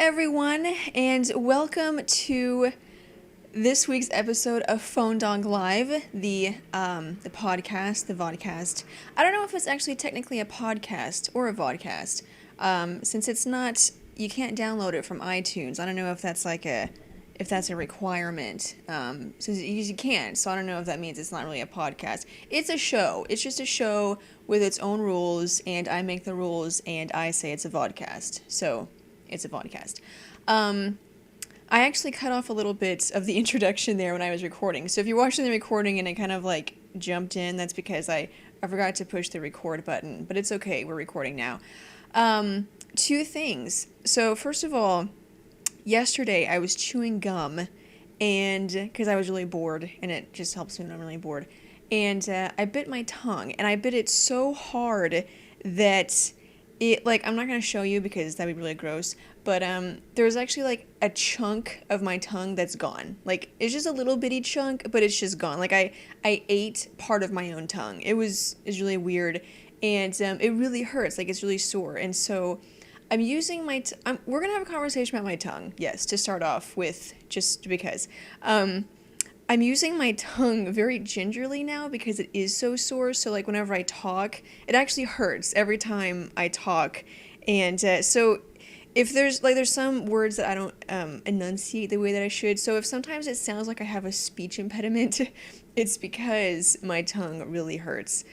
everyone, and welcome to this week's episode of Phone Dog Live, the podcast, the vodcast. I don't know if it's actually technically a podcast or a vodcast, since it's not. You can't download it from iTunes. I don't know if that's if that's a requirement. Since you can't, so I don't know if that means it's not really a podcast. It's a show. It's just a show with its own rules, and I make the rules, and I say it's a vodcast. So. It's a podcast. I actually cut off a little bit of the introduction there when I was recording. So if you're watching the recording and it kind of like jumped in, that's because I forgot to push the record button. But it's okay, we're recording now. Two things. So first of all, yesterday I was chewing gum, and because I was really bored, and it just helps me when I'm really bored. And I bit my tongue, and I bit it so hard that I'm not going to show you because that'd be really gross, but there's actually like a chunk of my tongue that's gone. Like, it's just a little bitty chunk, but it's just gone. Like, I ate part of my own tongue. It's really weird, and it really hurts. Like, it's really sore, and so I'm using my we're going to have a conversation about my tongue, yes, to start off with, just because. I'm using my tongue very gingerly now because it is so sore. So like whenever I talk, it actually hurts every time I talk. And so if there's some words that I don't enunciate the way that I should. So if sometimes it sounds like I have a speech impediment, it's because my tongue really hurts.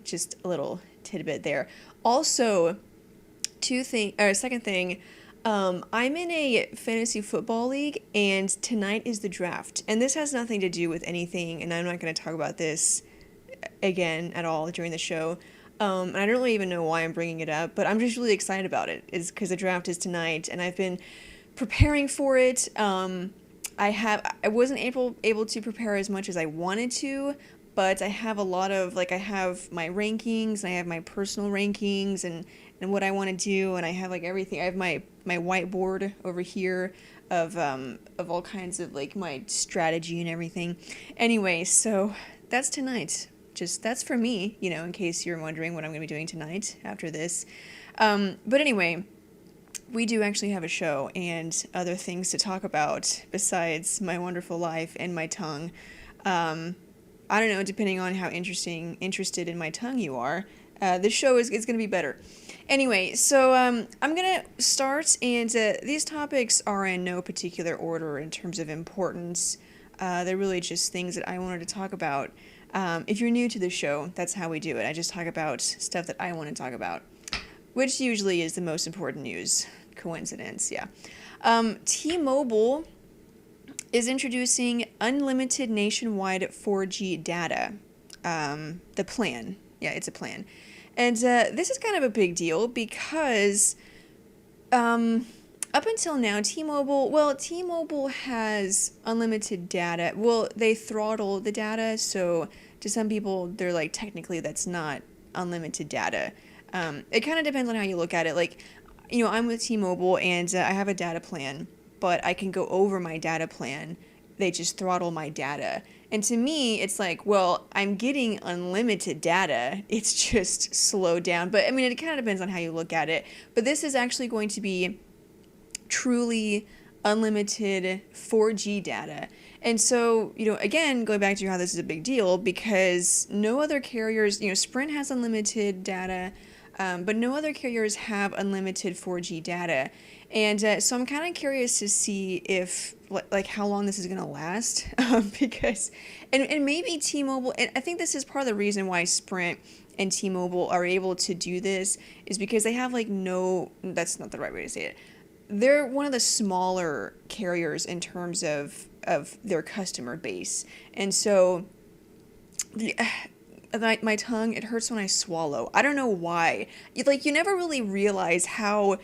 Just a little tidbit there. Also, second thing, I'm in a fantasy football league, and tonight is the draft. And this has nothing to do with anything, and I'm not going to talk about this again at all during the show. And I don't really even know why I'm bringing it up, but I'm just really excited about it. It's because the draft is tonight, and I've been preparing for it. I wasn't able to prepare as much as I wanted to, but I have a lot of, I have my rankings, and I have my personal rankings, and what I want to do, and I have everything. I have my whiteboard over here of all kinds of my strategy and everything. Anyway, so that's tonight. That's for me, in case you're wondering what I'm going to be doing tonight after this. But anyway, we do actually have a show and other things to talk about besides my wonderful life and my tongue. I don't know, depending on how interested in my tongue you are, this show is going to be better. Anyway, so I'm going to start, and these topics are in no particular order in terms of importance. They're really just things that I wanted to talk about. If you're new to the show, that's how we do it. I just talk about stuff that I want to talk about, which usually is the most important news. Coincidence, yeah. T-Mobile is introducing unlimited nationwide 4G data. The plan. Yeah, it's a plan. And this is kind of a big deal because up until now, T-Mobile has unlimited data. Well, they throttle the data, so to some people, they're technically that's not unlimited data. It kind of depends on how you look at it. I'm with T-Mobile, and I have a data plan, but I can go over my data plan. They just throttle my data. And to me, it's I'm getting unlimited data. It's just slowed down. But, it kind of depends on how you look at it. But this is actually going to be truly unlimited 4G data. And so, again, going back to how this is a big deal, because no other carriers, Sprint has unlimited data, but no other carriers have unlimited 4G data. And so I'm kind of curious to see if, how long this is going to last, because, and maybe T-Mobile, and I think this is part of the reason why Sprint and T-Mobile are able to do this, is because they have, that's not the right way to say it. They're one of the smaller carriers in terms of their customer base. And so, my tongue, it hurts when I swallow. I don't know why. You never really realize how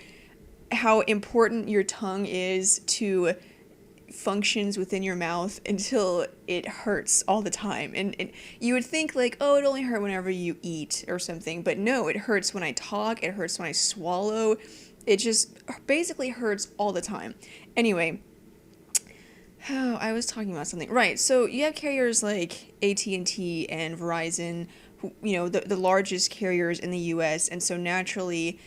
important your tongue is to functions within your mouth until it hurts all the time. And you would think it only hurt whenever you eat or something, but no, it hurts when I talk, it hurts when I swallow. It just basically hurts all the time. Anyway, I was talking about something. Right, so you have carriers like AT&T and Verizon, who, the largest carriers in the US, and so naturally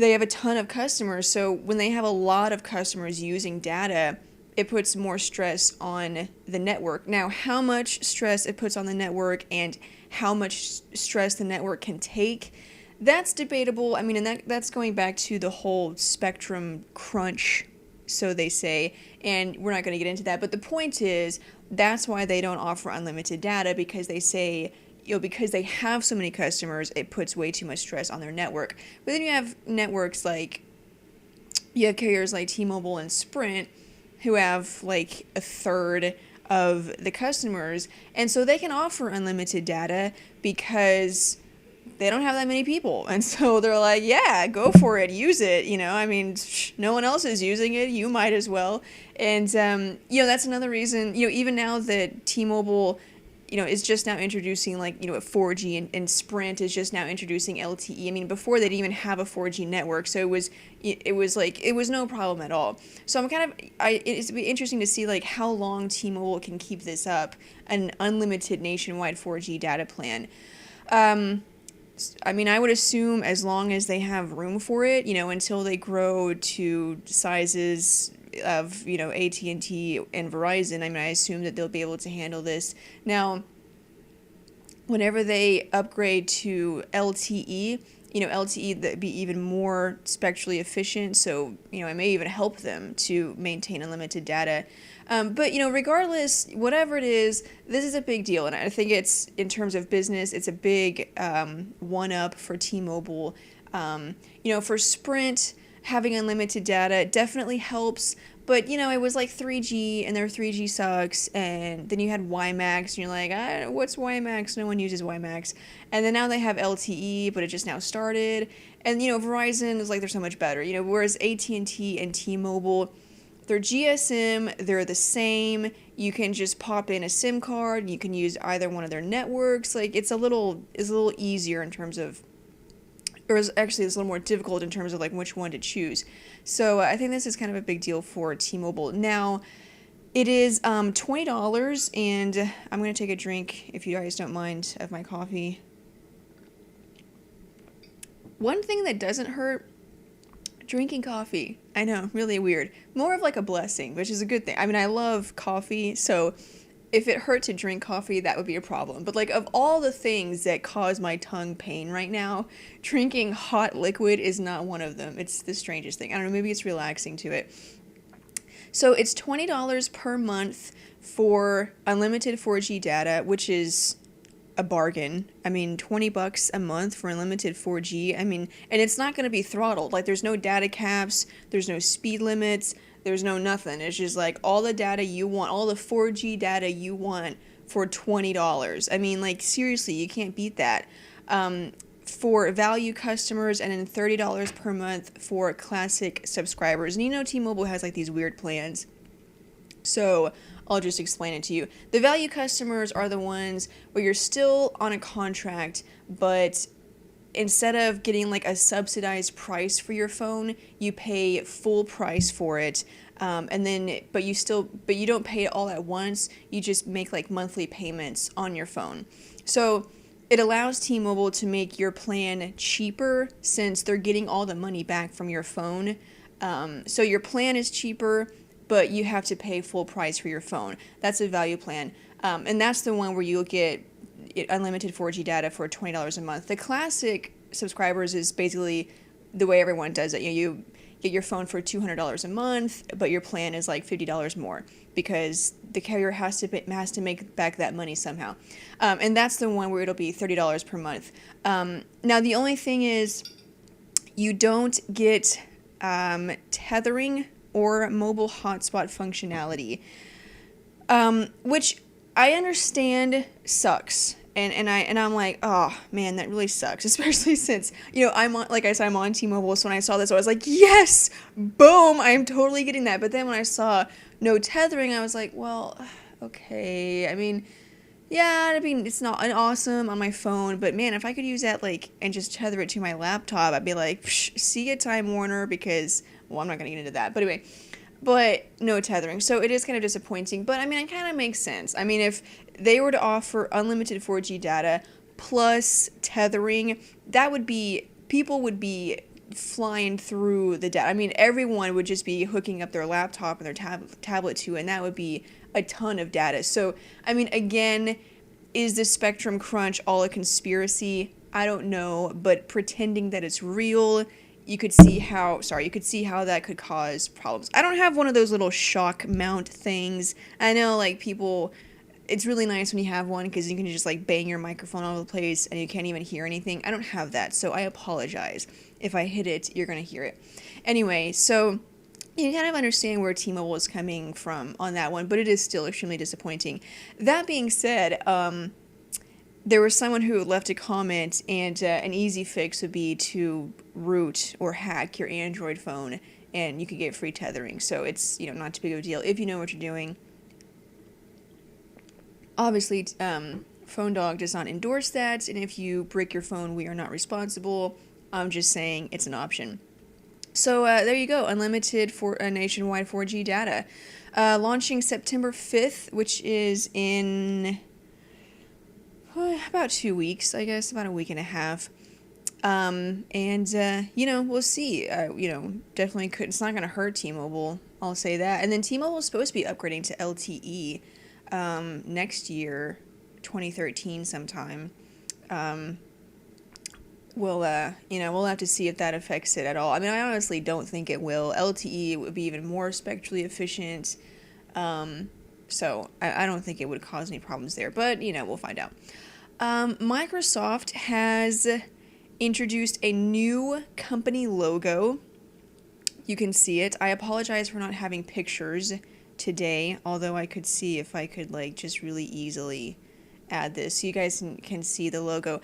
they have a ton of customers. So when they have a lot of customers using data, it puts more stress on the network. Now, how much stress it puts on the network and how much stress the network can take, that's debatable. I mean, and that's going back to the whole spectrum crunch, so they say, and we're not going to get into that. But the point is, that's why they don't offer unlimited data, because they say, because they have so many customers, it puts way too much stress on their network. But then you have networks like, you have carriers like T-Mobile and Sprint, who have like a third of the customers, and so they can offer unlimited data because they don't have that many people, and so they're like, yeah, go for it, use it, I mean, no one else is using it, you might as well. And that's another reason, even now that T-Mobile is just now introducing a 4G, and Sprint is just now introducing LTE. I mean, before they didn't even have a 4G network, so it was no problem at all. So it's be interesting to see how long T-Mobile can keep this up, an unlimited nationwide 4G data plan. I mean, I would assume as long as they have room for it, until they grow to sizes of, AT&T and Verizon. I mean, I assume that they'll be able to handle this. Now, whenever they upgrade to LTE, LTE that be even more spectrally efficient, so, it may even help them to maintain unlimited data. But, regardless, whatever it is, this is a big deal. And I think it's, in terms of business, it's a big one-up for T-Mobile. For Sprint, having unlimited data definitely helps. But, it was 3G, and their 3G sucks. And then you had WiMAX, and you're like, what's WiMAX? No one uses WiMAX. And then now they have LTE, but it just now started. And, Verizon is they're so much better. Whereas AT&T and T-Mobile, they're GSM, they're the same. You can just pop in a SIM card. You can use either one of their networks. It's a little easier in terms of, or actually it's a little more difficult in terms of which one to choose. So I think this is kind of a big deal for T-Mobile. Now, it is $20, and I'm going to take a drink, if you guys don't mind, of my coffee. One thing that doesn't hurt, drinking coffee. I know, really weird. More of a blessing, which is a good thing. I mean, I love coffee, so if it hurt to drink coffee, that would be a problem. But of all the things that cause my tongue pain right now, drinking hot liquid is not one of them. It's the strangest thing. I don't know, maybe it's relaxing to it. So it's $20 per month for unlimited 4G data, which is a bargain. I mean, $20 a month for unlimited 4G. I mean, and it's not going to be throttled. There's no data caps, there's no speed limits, there's no nothing. It's just all the data you want, all the 4G data you want for $20. I mean, seriously, you can't beat that. For value customers, and then $30 per month for classic subscribers. And T-Mobile has these weird plans. So I'll just explain it to you. The value customers are the ones where you're still on a contract, but instead of getting a subsidized price for your phone, you pay full price for it. But you don't pay it all at once. You just make monthly payments on your phone. So it allows T-Mobile to make your plan cheaper, since they're getting all the money back from your phone. So your plan is cheaper, but you have to pay full price for your phone. That's a value plan. And that's the one where you'll get unlimited 4G data for $20 a month. The classic subscribers is basically the way everyone does it. You get your phone for $200 a month, but your plan is $50 more, because the carrier has to make back that money somehow. And that's the one where it'll be $30 per month. Now, the only thing is, you don't get tethering or mobile hotspot functionality, which I understand sucks. And I'm like, oh man, that really sucks, especially since, I'm on, like I said, I'm on T-Mobile, so when I saw this, I was like, yes, boom, I'm totally getting that. But then when I saw no tethering, I was like, well, okay, I mean, yeah, I mean, it's not awesome on my phone, but man, if I could use that, and just tether it to my laptop, I'd be like, see you, Time Warner, because, well, I'm not gonna get into that, but anyway, but no tethering, so it is kind of disappointing, but I mean, it kind of makes sense. I mean, if they were to offer unlimited 4G data plus tethering, that would be, people would be flying through the data. I mean, everyone would just be hooking up their laptop and their tablet to it, and that would be a ton of data. So, I mean, again, is the spectrum crunch all a conspiracy? I don't know, but pretending that it's real, you could see how that could cause problems. I don't have one of those little shock mount things. I know, like, people, it's really nice when you have one because you can just, like, bang your microphone all over the place and you can't even hear anything. I don't have that, so I apologize. If I hit it, you're going to hear it. Anyway, so you kind of understand where T-Mobile is coming from on that one, but it is still extremely disappointing. That being said, there was someone who left a comment, and an easy fix would be to root or hack your Android phone, and you could get free tethering. So it's, not too big of a deal if you know what you're doing. Obviously, Phone Dog does not endorse that, and if you break your phone, we are not responsible. I'm just saying it's an option. So there you go, unlimited for nationwide 4G data. Launching September 5th, which is in about 2 weeks, I guess, about a week and a half. And we'll see. Definitely could. It's not going to hurt T-Mobile, I'll say that. And then T-Mobile is supposed to be upgrading to LTE next year, 2013 sometime. We'll have to see if that affects it at all. I mean, I honestly don't think it will. LTE would be even more spectrally efficient. So I don't think it would cause any problems there, but, we'll find out. Microsoft has introduced a new company logo. You can see it. I apologize for not having pictures today, although I could see if I could, just really easily add this so you guys can see the logo.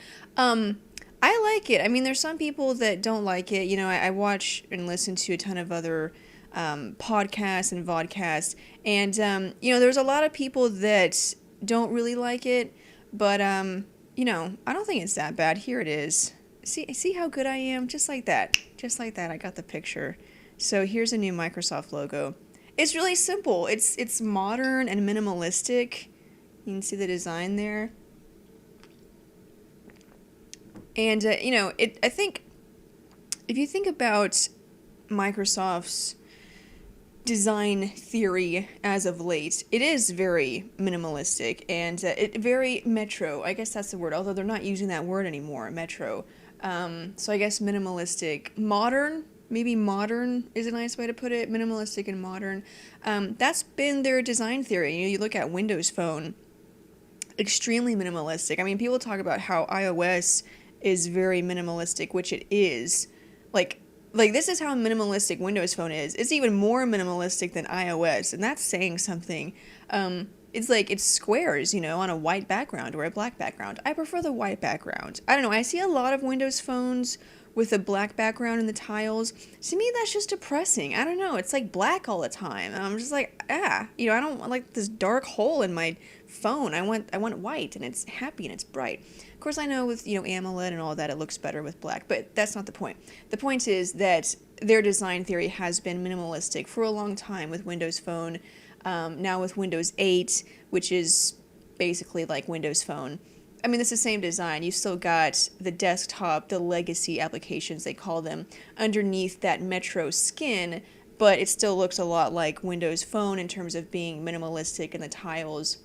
I like it. I mean, there's some people that don't like it. I watch and listen to a ton of other podcasts and vodcasts, and there's a lot of people that don't really like it, but I don't think it's that bad. Here it is. See how good I am? Just like that. I got the picture. So here's a new Microsoft logo. It's really simple. It's modern and minimalistic. You can see the design there. And I think if you think about Microsoft's design theory as of late, it is very minimalistic and very metro. I guess that's the word, although they're not using that word anymore, metro. So I guess minimalistic, modern, maybe modern is a nice way to put it, minimalistic and modern. That's been their design theory. You look at Windows Phone, extremely minimalistic. I mean, people talk about how iOS is very minimalistic, which it is. Like this is how minimalistic Windows Phone is. It's even more minimalistic than iOS, and that's saying something. It's squares, on a white background or a black background. I prefer the white background. I don't know, I see a lot of Windows Phones with a black background in the tiles. To me, that's just depressing. I don't know, it's like black all the time. And I'm just like, I don't like this dark hole in my phone. I want white, and it's happy and it's bright. Of course, I know with, AMOLED and all that, it looks better with black, but that's not the point. The point is that their design theory has been minimalistic for a long time with Windows Phone, now with Windows 8, which is basically like Windows Phone. I mean, it's the same design. You've still got the desktop, the legacy applications, they call them, underneath that Metro skin, but it still looks a lot like Windows Phone in terms of being minimalistic in the tiles.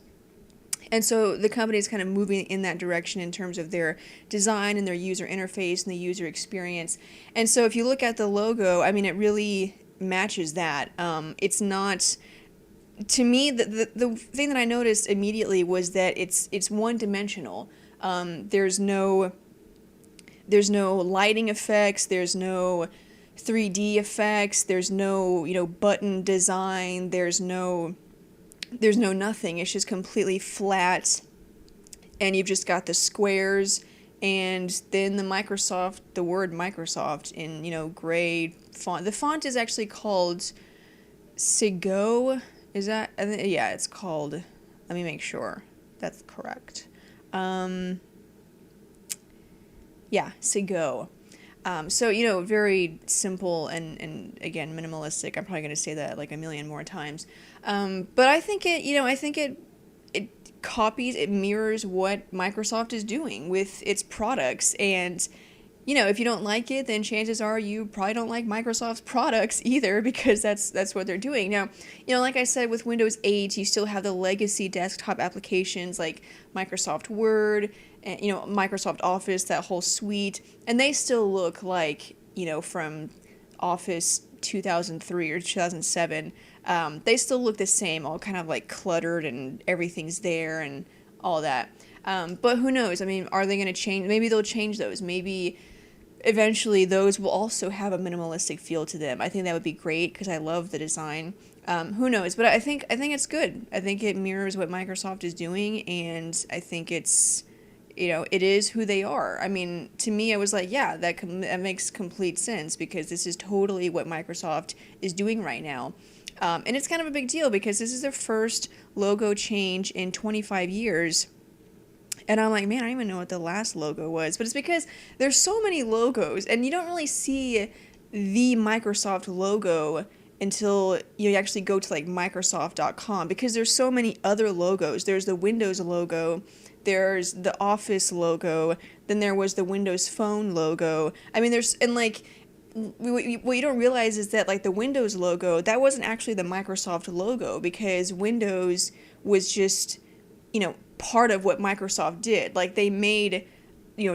And so the company is kind of moving in that direction in terms of their design and their user interface and the user experience. And so if you look at the logo, I mean, it really matches that. It's not... To me, the thing that I noticed immediately was that it's one-dimensional. There's no lighting effects. There's no 3D effects. There's no button design. There's no nothing. It's just completely flat, and you've just got the squares, and then the word Microsoft in gray font. The font is actually called Segoe. Is that? Yeah, it's called. Let me make sure that's correct. Yeah, Segoe. So very simple and again minimalistic. I'm probably going to say that like a million more times. But I think it copies, it mirrors what Microsoft is doing with its products, and if you don't like it, then chances are you probably don't like Microsoft's products either, because that's what they're doing. Now, like I said, with Windows 8, you still have the legacy desktop applications like Microsoft Word, and, Microsoft Office, that whole suite, and they still look like, from Office 2003 or 2007. They still look the same, all kind of like cluttered and everything's there and all that. But who knows? I mean, are they going to change? Maybe they'll change those. Maybe eventually those will also have a minimalistic feel to them. I think that would be great because I love the design. Who knows? But I think it's good. I think it mirrors what Microsoft is doing, and I think it's, it is who they are. I mean, to me, I was like, yeah, that makes complete sense, because this is totally what Microsoft is doing right now. And it's kind of a big deal because this is their first logo change in 25 years. And I'm like, man, I don't even know what the last logo was. But it's because there's so many logos, and you don't really see the Microsoft logo until you actually go to like Microsoft.com, because there's so many other logos. There's the Windows logo, there's the Office logo, then there was the Windows Phone logo. I mean, what you don't realize is that like the Windows logo, that wasn't actually the Microsoft logo, because Windows was just, part of what Microsoft did. Like they made,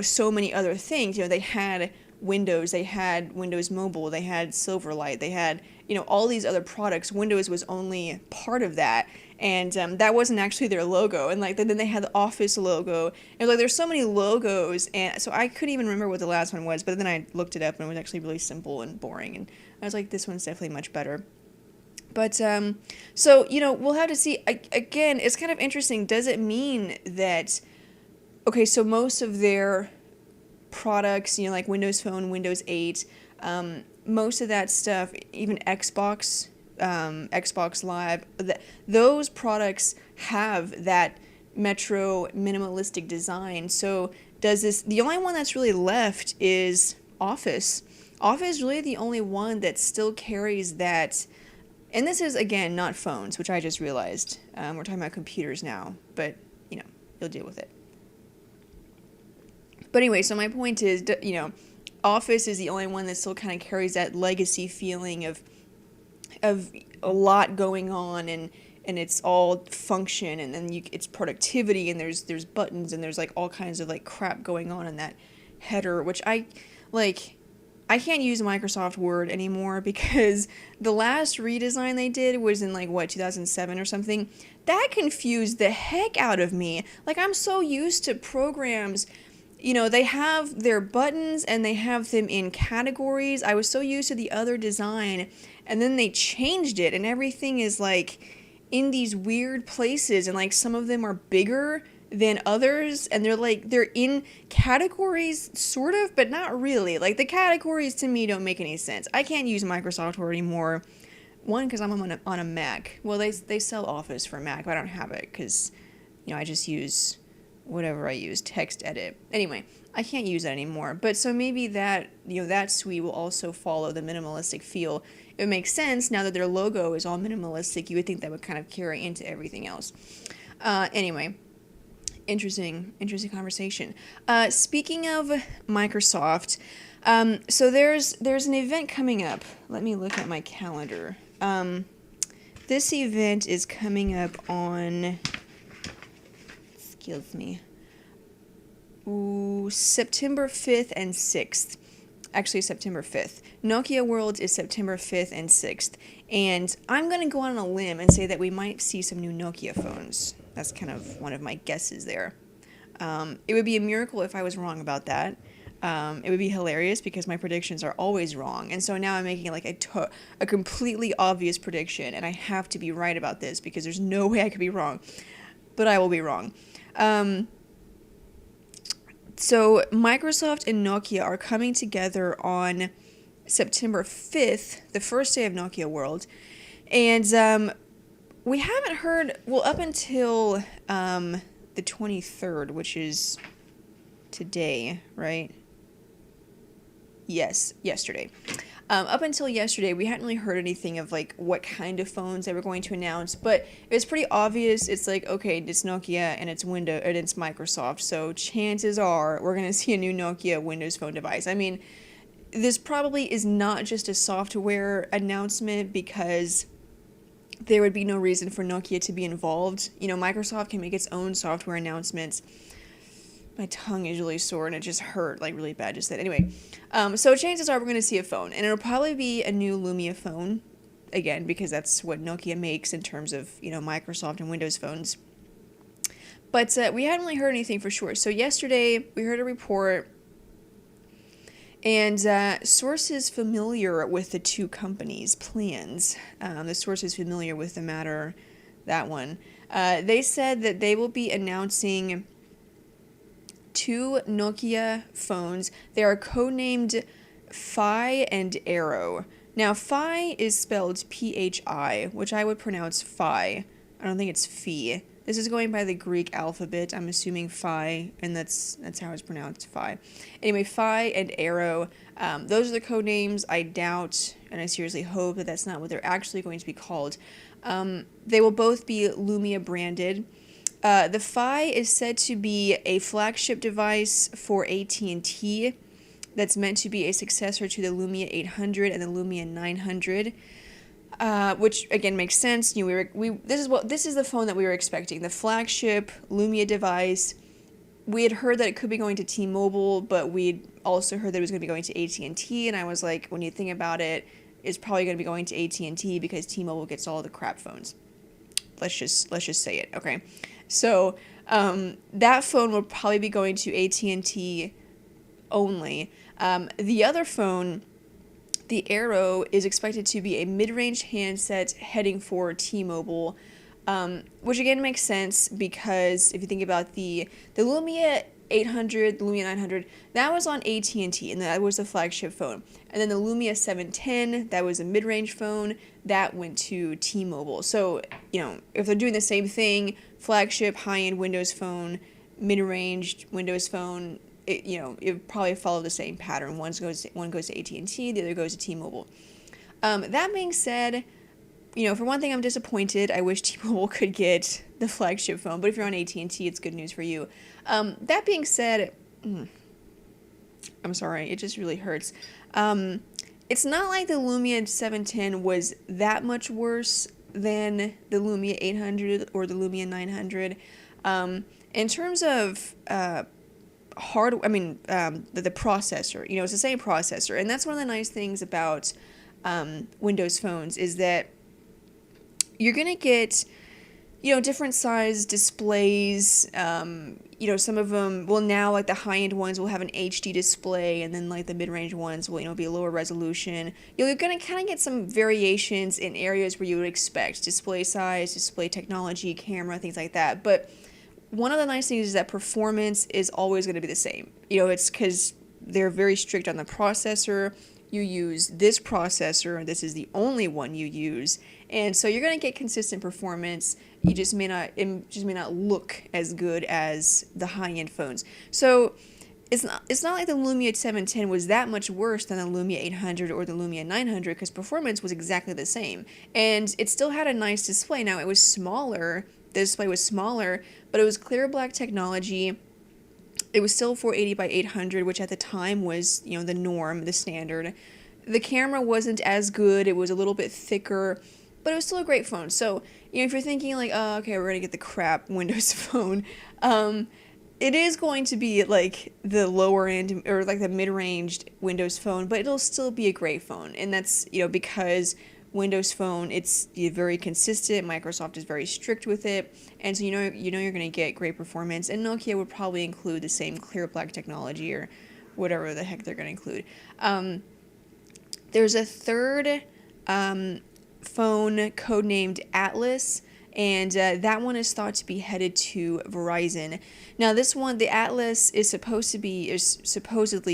so many other things. They had Windows, they had Windows Mobile, they had Silverlight, they had, all these other products. Windows was only part of that, and that wasn't actually their logo. And like then they had the Office logo, and like there's so many logos, and so I couldn't even remember what the last one was. But then I looked it up, and it was actually really simple and boring, and I was like, this one's definitely much better. But, so, we'll have to see. Again, it's kind of interesting. Does it mean that, okay, so most of their products, like Windows Phone, Windows 8, most of that stuff, even Xbox, Xbox Live, those products have that Metro minimalistic design. So the only one that's really left is Office. Office is really the only one that still carries that. And this is, again, not phones, which I just realized. We're talking about computers now, but, you'll deal with it. But anyway, so my point is, Office is the only one that still kind of carries that legacy feeling of a lot going on, and it's all function, and then it's productivity, and there's buttons, and there's like all kinds of like crap going on in that header, which I can't use Microsoft Word anymore, because the last redesign they did was in 2007 or something. That confused the heck out of me. Like, I'm so used to programs, they have their buttons and they have them in categories. I was so used to the other design, and then they changed it, and everything is in these weird places, and some of them are bigger than others, and they're in categories sort of, but not really. The categories to me don't make any sense. I can't use Microsoft Word anymore. One, because I'm on a Mac. Well, they sell Office for Mac, but I don't have it because I just use whatever I use, text edit. Anyway, I can't use that anymore. But so maybe that that suite will also follow the minimalistic feel. It makes sense now that their logo is all minimalistic. You would think that would kind of carry into everything else. Anyway. Interesting conversation. Speaking of Microsoft, so there's an event coming up. Let me look at my calendar. This event is coming up on, September 5th and 6th. Actually, September 5th. Nokia World is September 5th and 6th. And I'm going to go on a limb and say that we might see some new Nokia phones. That's kind of one of my guesses there. It would be a miracle if I was wrong about that. It would be hilarious because my predictions are always wrong. And so now I'm making a completely obvious prediction, and I have to be right about this because there's no way I could be wrong. But I will be wrong. So Microsoft and Nokia are coming together on September 5th, the first day of Nokia World. And we haven't heard, up until the 23rd, which is today, right? Yes, yesterday. Up until yesterday, we hadn't really heard anything of like what kind of phones they were going to announce, but it's pretty obvious. It's like, okay, it's Nokia and it's Windows and it's Microsoft, so chances are we're gonna see a new Nokia Windows Phone device. I mean, this probably is not just a software announcement because there would be no reason for Nokia to be involved. You know, Microsoft can make its own software announcements. My tongue is really sore and it just hurt like really bad just then. Anyway, so chances are we're going to see a phone, and it'll probably be a new Lumia phone, again, because that's what Nokia makes in terms of, you know, Microsoft and Windows phones. But we hadn't really heard anything for sure. So yesterday we heard a report, and sources familiar with the two companies' plans, the sources familiar with the matter, that one, they said that they will be announcing two Nokia phones. They are codenamed Phi and Arrow. Now, Phi is spelled Phi, which I would pronounce Phi. I don't think it's Phi. This is going by the Greek alphabet. I'm assuming Phi, and that's how it's pronounced, Phi. Anyway, Phi and Arrow, those are the code names. I doubt, and I seriously hope that that's not what they're actually going to be called. They will both be Lumia branded. The Phi is said to be a flagship device for AT&T that's meant to be a successor to the Lumia 800 and the Lumia 900, which again makes sense. You know, this is the phone that we were expecting, the flagship Lumia device. We had heard that it could be going to T-Mobile, but we'd also heard that it was going to be going to AT&T, and I was like, when you think about it, it's probably going to be going to AT&T because T-Mobile gets all the crap phones. Let's just say it, okay? So that phone will probably be going to AT&T only. The other phone, the Arrow, is expected to be a mid-range handset heading for T-Mobile, which again makes sense because if you think about the Lumia 800, the Lumia 900, that was on AT&T, and that was the flagship phone. And then the Lumia 710, that was a mid-range phone, that went to T-Mobile. So, you know, if they're doing the same thing, flagship, high-end Windows phone, mid-range Windows phone, it would probably follow the same pattern. One goes to AT&T, the other goes to T-Mobile. That being said, you know, for one thing, I'm disappointed. I wish T-Mobile could get the flagship phone, but if you're on AT&T, it's good news for you. That being said, I'm sorry, it just really hurts. It's not like the Lumia 710 was that much worse than the Lumia 800 or the Lumia 900. In terms of the processor, you know, it's the same processor, and that's one of the nice things about Windows phones is that you're gonna get, you know, different size displays. You know, some of them will now, like the high-end ones will have an HD display, and then like the mid-range ones will, you know, be a lower resolution. You're gonna kind of get some variations in areas where you would expect display size, display technology, camera, things like that. But one of the nice things is that performance is always going to be the same. You know, it's because they're very strict on the processor. You use this processor, and this is the only one you use, and so you're going to get consistent performance. It just may not look as good as the high-end phones. So it's not like the Lumia 710 was that much worse than the Lumia 800 or the Lumia 900 because performance was exactly the same, and it still had a nice display. Now it was smaller. The display was smaller, but it was clear black technology. It was still 480 by 800, which at the time was, you know, the norm, the standard. The camera wasn't as good. It was a little bit thicker, but it was still a great phone. So, you know, if you're thinking like, oh, okay, we're going to get the crap Windows phone, it is going to be like the lower end or like the mid-range Windows phone, but it'll still be a great phone. And that's, you know, because Windows Phone, it's very consistent. Microsoft is very strict with it, and so you know you're going to get great performance. And Nokia would probably include the same clear black technology or whatever the heck they're going to include. There's a third phone codenamed Atlas, and that one is thought to be headed to Verizon. Now, this one, the Atlas, is supposedly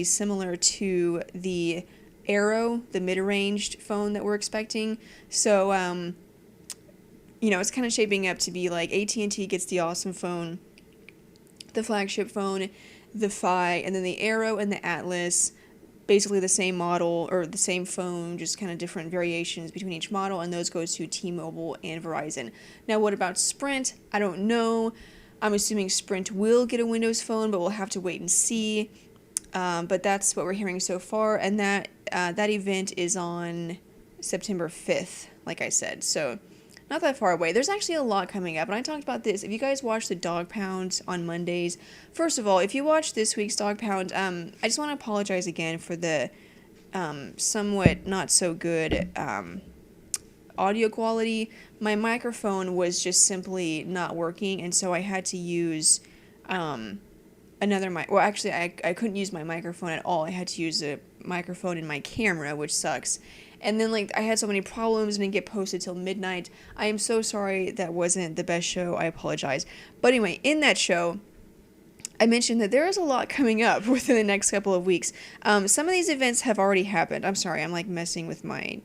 similar to the Arrow, the mid-ranged phone that we're expecting. So, you know, it's kind of shaping up to be like AT&T gets the awesome phone, the flagship phone, the Phi, and then the Arrow and the Atlas basically the same model or the same phone, just kind of different variations between each model, and those go to T-Mobile and Verizon. Now, what about Sprint? I don't know. I'm assuming Sprint will get a Windows Phone, but we'll have to wait and see. But that's what we're hearing so far, and that event is on September 5th, like I said, so not that far away. There's actually a lot coming up, and I talked about this. If you guys watch the Dog Pound on Mondays, first of all, if you watch this week's Dog Pound, I just want to apologize again for the somewhat not so good audio quality. My microphone was just simply not working, and so I had to use another mic. Well, actually, I couldn't use my microphone at all. I had to use a microphone in my camera, which sucks. And then, like, I had so many problems and it didn't get posted till midnight. I am so sorry that wasn't the best show. I apologize. But anyway, in that show, I mentioned that there is a lot coming up within the next couple of weeks. Some of these events have already happened. I'm sorry, I'm, like, messing with my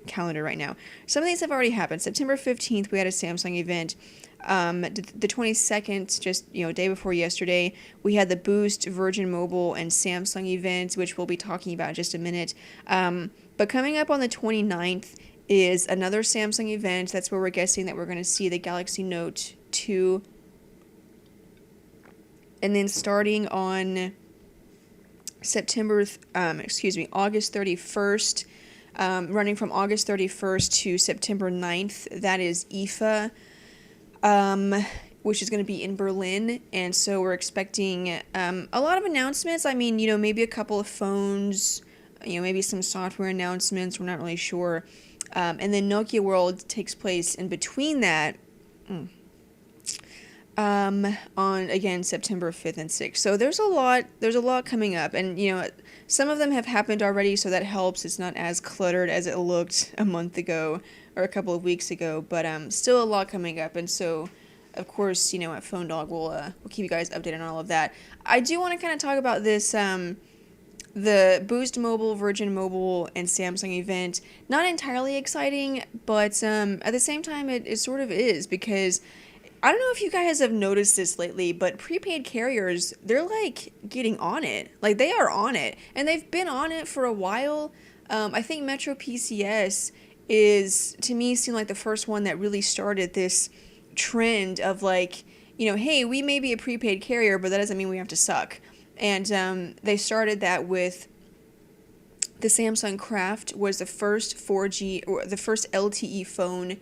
calendar right now. Some of these have already happened. September 15th, we had a Samsung event. The 22nd, just, day before yesterday, we had the Boost, Virgin Mobile, and Samsung events, which we'll be talking about in just a minute. But coming up on the 29th is another Samsung event. That's where we're guessing that we're going to see the Galaxy Note 2. And then starting on August 31st, running from August 31st to September 9th, that is IFA. Which is going to be in Berlin, and so we're expecting a lot of announcements. I mean, maybe a couple of phones, maybe some software announcements, we're not really sure. And then Nokia World takes place in between that, on, again, September 5th and 6th. So there's a lot coming up, and, some of them have happened already, so that helps. It's not as cluttered as it looked a month ago or a couple of weeks ago, but still a lot coming up, and so, of course, at Phone Dog, we'll keep you guys updated on all of that. I do want to kind of talk about this, the Boost Mobile, Virgin Mobile, and Samsung event. Not entirely exciting, but at the same time, it sort of is, because I don't know if you guys have noticed this lately, but prepaid carriers, they're, like, getting on it. Like, they are on it, and they've been on it for a while. I think Metro PCS is, to me, seemed like the first one that really started this trend of, like, hey, we may be a prepaid carrier, but that doesn't mean we have to suck. And they started that with the Samsung Craft was the first 4G, or the first LTE phone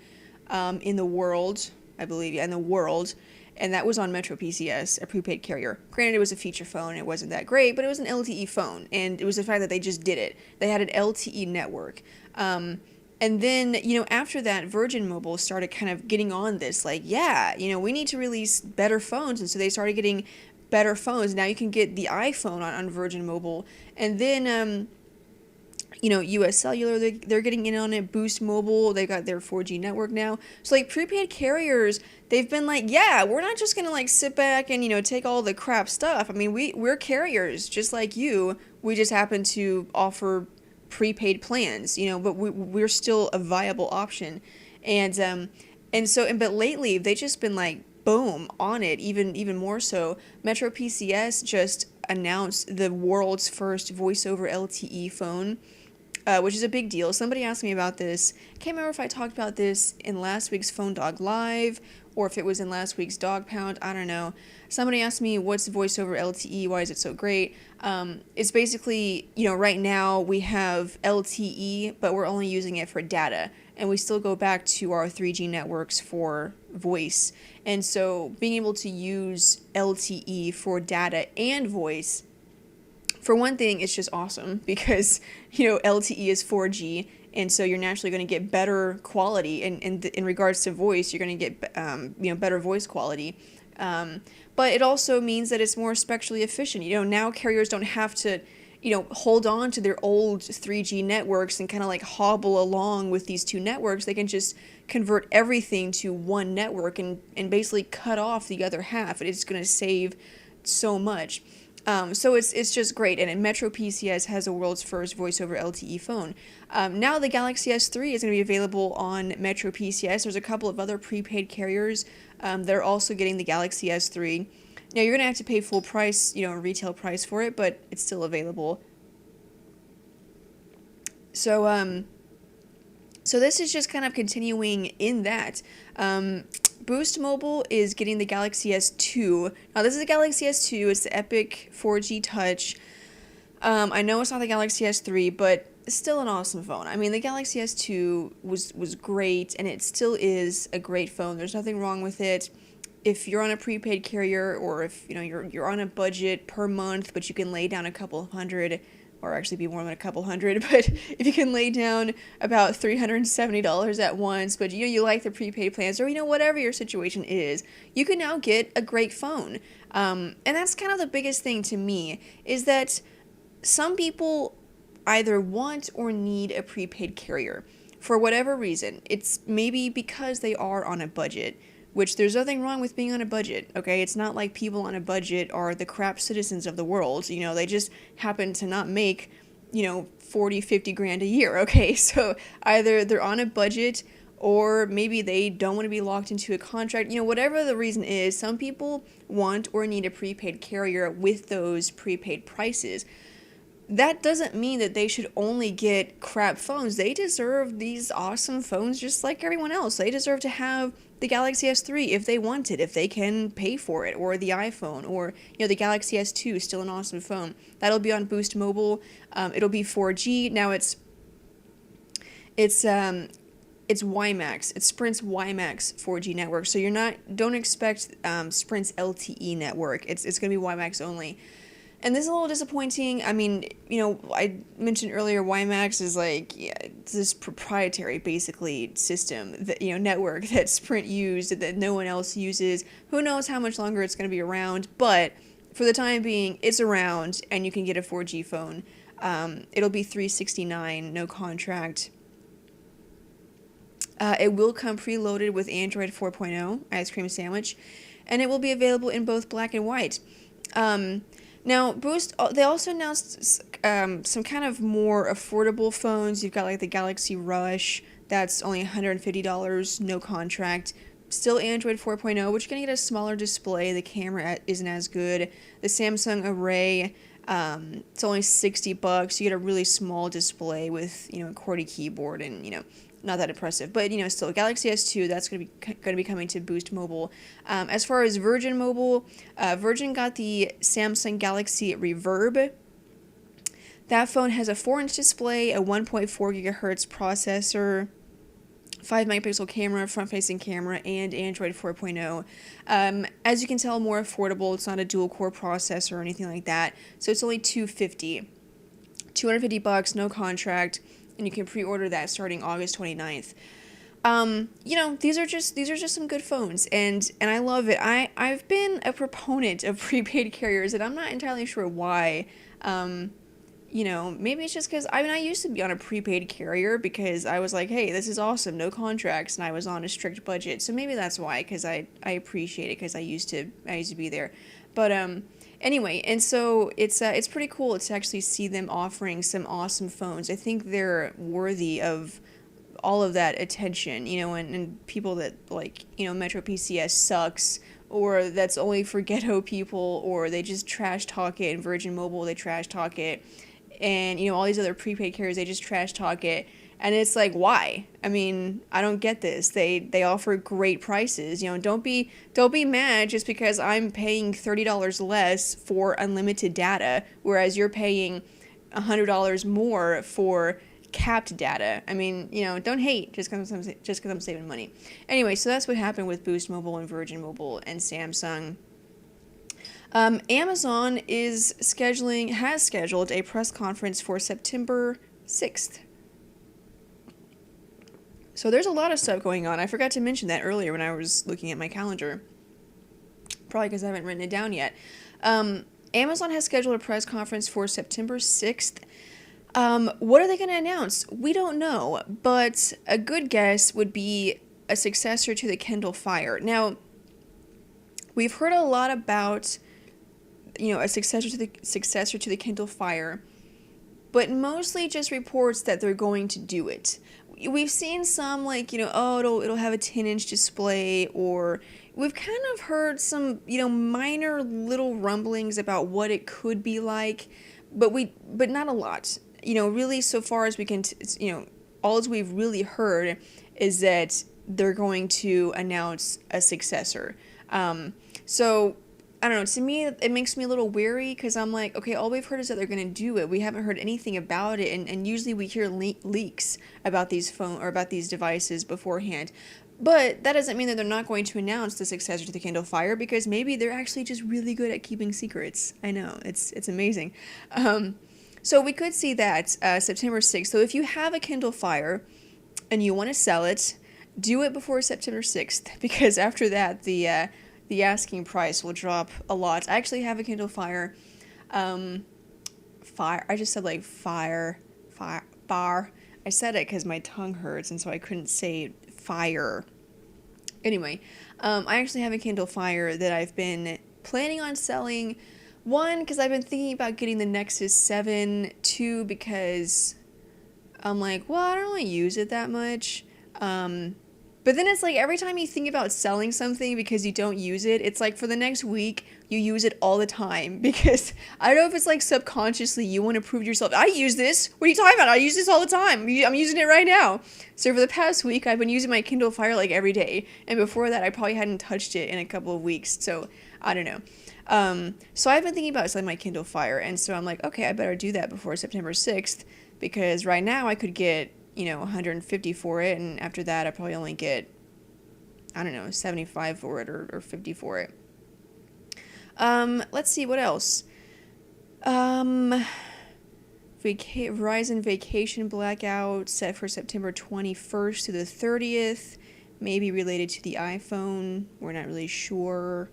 in the world, I believe, in the world, and that was on Metro PCS, a prepaid carrier. Granted, it was a feature phone, it wasn't that great, but it was an LTE phone, and it was the fact that they just did it. They had an LTE network. And then, after that, Virgin Mobile started kind of getting on this, like, yeah, we need to release better phones, and so they started getting better phones. Now you can get the iPhone on Virgin Mobile, and then, US Cellular, they're getting in on it. Boost Mobile, they got their 4G network now. So, like, prepaid carriers, they've been like, yeah, we're not just gonna, like, sit back and, take all the crap stuff. I mean, we're carriers, just like you. We just happen to offer prepaid plans, but we're still a viable option. But lately, they've just been, like, boom, on it, even more so. Metro PCS just announced the world's first voice-over LTE phone, which is a big deal. Somebody asked me about this. I can't remember if I talked about this in last week's Phone Dog Live or if it was in last week's Dog Pound. I don't know. Somebody asked me, what's voice over LTE? Why is it so great? It's basically, right now we have LTE, but we're only using it for data. And we still go back to our 3G networks for voice. And so being able to use LTE for data and voice, for one thing, it's just awesome because, LTE is 4G, and so you're naturally going to get better quality. In regards to voice, you're going to get, better voice quality. But it also means that it's more spectrally efficient. Now carriers don't have to, hold on to their old 3G networks and kind of like hobble along with these two networks. They can just convert everything to one network and basically cut off the other half. It's going to save so much. So it's just great, and Metro PCS has the world's first voice-over LTE phone. Now the Galaxy S3 is going to be available on Metro PCS. There's a couple of other prepaid carriers that are also getting the Galaxy S3. Now you're going to have to pay full price, retail price for it, but it's still available. So so this is just kind of continuing in that. Boost Mobile is getting the Galaxy S2. Now this is the Galaxy S2. It's the Epic 4G Touch. I know it's not the Galaxy S3, but it's still an awesome phone. I mean, the Galaxy S2 was great, and it still is a great phone. There's nothing wrong with it. If you're on a prepaid carrier, or if you're on a budget per month, but you can lay down a couple of hundred, or actually be more than a couple hundred, but if you can lay down about $370 at once, but you like the prepaid plans, or whatever your situation is, you can now get a great phone. And that's kind of the biggest thing to me, is that some people either want or need a prepaid carrier for whatever reason. It's maybe because they are on a budget, which there's nothing wrong with being on a budget, okay? It's not like people on a budget are the crap citizens of the world. They just happen to not make, 40, 50 grand a year, okay? So either they're on a budget, or maybe they don't want to be locked into a contract. Whatever the reason is, some people want or need a prepaid carrier with those prepaid prices. That doesn't mean that they should only get crap phones. They deserve these awesome phones just like everyone else. They deserve to have the Galaxy S3 if they want it, if they can pay for it, or the iPhone, or the Galaxy S2 is still an awesome phone. That'll be on Boost Mobile. It'll be 4G. Now it's WiMAX. It's Sprint's WiMAX 4G network. So don't expect Sprint's LTE network. It's going to be WiMAX only. And this is a little disappointing. I mean, I mentioned earlier WiMAX is it's this proprietary, basically, system, that, network that Sprint used that no one else uses. Who knows how much longer it's going to be around, but for the time being, it's around, and you can get a 4G phone. It'll be $369, no contract. It will come preloaded with Android 4.0, ice cream sandwich, and it will be available in both black and white. Now, Boost, they also announced some kind of more affordable phones. You've got the Galaxy Rush, that's only $150, no contract. Still Android 4.0, but you're going to get a smaller display. The camera isn't as good. The Samsung Array, it's only $60. You get a really small display with, a QWERTY keyboard and, not that impressive, but still Galaxy S2, that's going to be coming to Boost Mobile. As far as Virgin Mobile, Virgin got the Samsung Galaxy Reverb. That phone has a 4-inch display, a 1.4 gigahertz processor, 5 megapixel camera, front-facing camera, and Android 4.0. As you can tell, more affordable. It's not a dual-core processor or anything like that, so it's only $250, no contract. And you can pre-order that starting August 29th. These are just some good phones, and I love it. I've been a proponent of prepaid carriers, and I'm not entirely sure why. Maybe it's just because I used to be on a prepaid carrier because I was like, hey, this is awesome, no contracts, and I was on a strict budget. So maybe that's why, because I appreciate it, because I used to be there. But anyway, and so it's pretty cool to actually see them offering some awesome phones. I think they're worthy of all of that attention, and people that Metro PCS sucks, or that's only for ghetto people, or they just trash talk it, and Virgin Mobile, they trash talk it, and all these other prepaid carriers, they just trash talk it. And it's like, why? I mean, I don't get this. They offer great prices. Don't be mad just because I'm paying $30 less for unlimited data, whereas you're paying $100 more for capped data. I mean, don't hate just because I'm saving money. Anyway, so that's what happened with Boost Mobile and Virgin Mobile and Samsung. Amazon has scheduled a press conference for September 6th. So there's a lot of stuff going on. I forgot to mention that earlier when I was looking at my calendar. Probably because I haven't written it down yet. Amazon has scheduled a press conference for September 6th. What are they going to announce? We don't know, but a good guess would be a successor to the Kindle Fire. Now, we've heard a lot about, a successor to the Kindle Fire, but mostly just reports that they're going to do it. We've seen some it'll have a 10-inch display, or we've kind of heard some, minor little rumblings about what it could be like, but not a lot. really so far as we can, all as we've really heard is that they're going to announce a successor. So I don't know. To me, it makes me a little weary because I'm like, okay, all we've heard is that they're going to do it. We haven't heard anything about it, and usually we hear leaks about these about these devices beforehand. But that doesn't mean that they're not going to announce the successor to the Kindle Fire, because maybe they're actually just really good at keeping secrets. I know, it's amazing. So we could see that September 6th. So if you have a Kindle Fire and you want to sell it, do it before September 6th, because after that the asking price will drop a lot. I actually have a Kindle Fire. I just said like fire. I said it because my tongue hurts, and so I couldn't say fire. Anyway, I actually have a Kindle Fire that I've been planning on selling. One, because I've been thinking about getting the Nexus 7. Two, because I'm like, well, I don't really use it that much. But then it's like every time you think about selling something because you don't use it, it's like for the next week, you use it all the time. Because I don't know if it's like subconsciously you want to prove to yourself, I use this. What are you talking about? I use this all the time. I'm using it right now. So for the past week, I've been using my Kindle Fire like every day. And before that, I probably hadn't touched it in a couple of weeks. So I don't know. So I've been thinking about selling my Kindle Fire. And so I'm like, okay, I better do that before September 6th. Because right now I could get 150 for it, and after that I probably only get, I don't know, 75 for it or 50 for it. Let's see what else. Verizon vacation blackout set for September 21st to the 30th, maybe related to the iPhone. We're not really sure.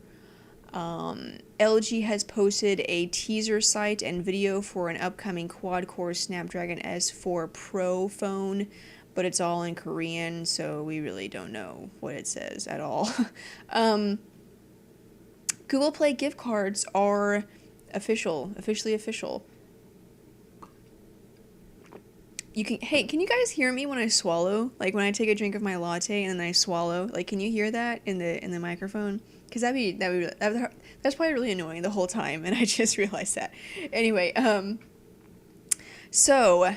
LG has posted a teaser site and video for an upcoming quad-core Snapdragon S4 Pro phone, but it's all in Korean, so we really don't know what it says at all. Google Play gift cards are officially official. Can you guys hear me when I swallow? Like when I take a drink of my latte and then I swallow? Like, can you hear that in the microphone? Because that's probably really annoying the whole time, and I just realized that. Anyway, so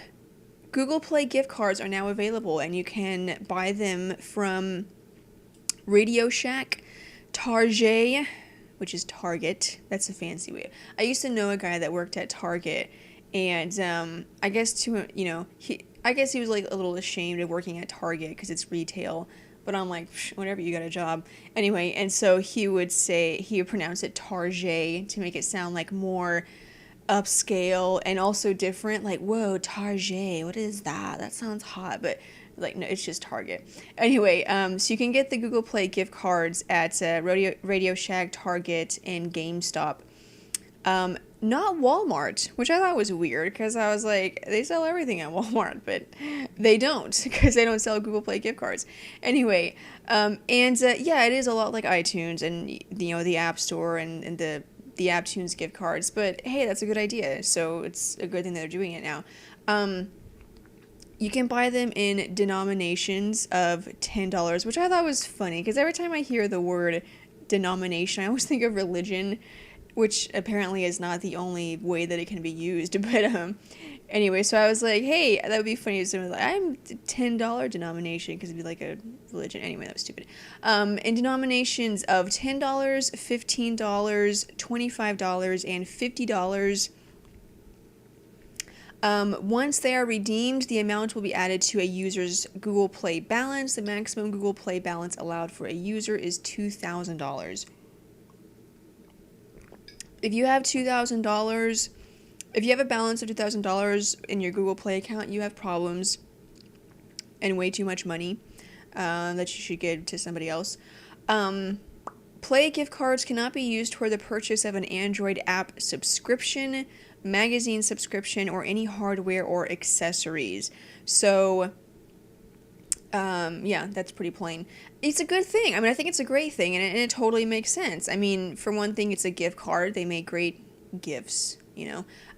Google Play gift cards are now available, and you can buy them from Radio Shack, Target, which is Target. That's a fancy way. I used to know a guy that worked at Target, and I guess he was like a little ashamed of working at Target because it's retail. But I'm like, whatever, you got a job. Anyway, and so he would pronounce it Target to make it sound like more upscale and also different. Like, whoa, Target, what is that? That sounds hot. But like, no, it's just Target. Anyway, so you can get the Google Play gift cards at Radio Shack, Target, and GameStop. Not Walmart, which I thought was weird because I was like, they sell everything at Walmart, but they don't because they don't sell Google Play gift cards. Anyway, yeah, it is a lot like iTunes and the App Store and the AppTunes gift cards. But hey, that's a good idea. So it's a good thing that they're doing it now. You can buy them in denominations of $10, which I thought was funny because every time I hear the word denomination, I always think of religion, which apparently is not the only way that it can be used. But anyway, so I was like, hey, that would be funny if someone was like, I'm $10 denomination, because it'd be like a religion. Anyway, that was stupid. In denominations of $10, $15, $25, and $50. Once they are redeemed, the amount will be added to a user's Google Play balance. The maximum Google Play balance allowed for a user is $2,000. If you have $2,000, if you have a balance of $2,000 in your Google Play account, you have problems and way too much money that you should give to somebody else. Play gift cards cannot be used toward the purchase of an Android app subscription, magazine subscription, or any hardware or accessories. So yeah, that's pretty plain. It's a good thing. I mean, I think it's a great thing, and it totally makes sense. I mean, for one thing, it's a gift card. They make great gifts,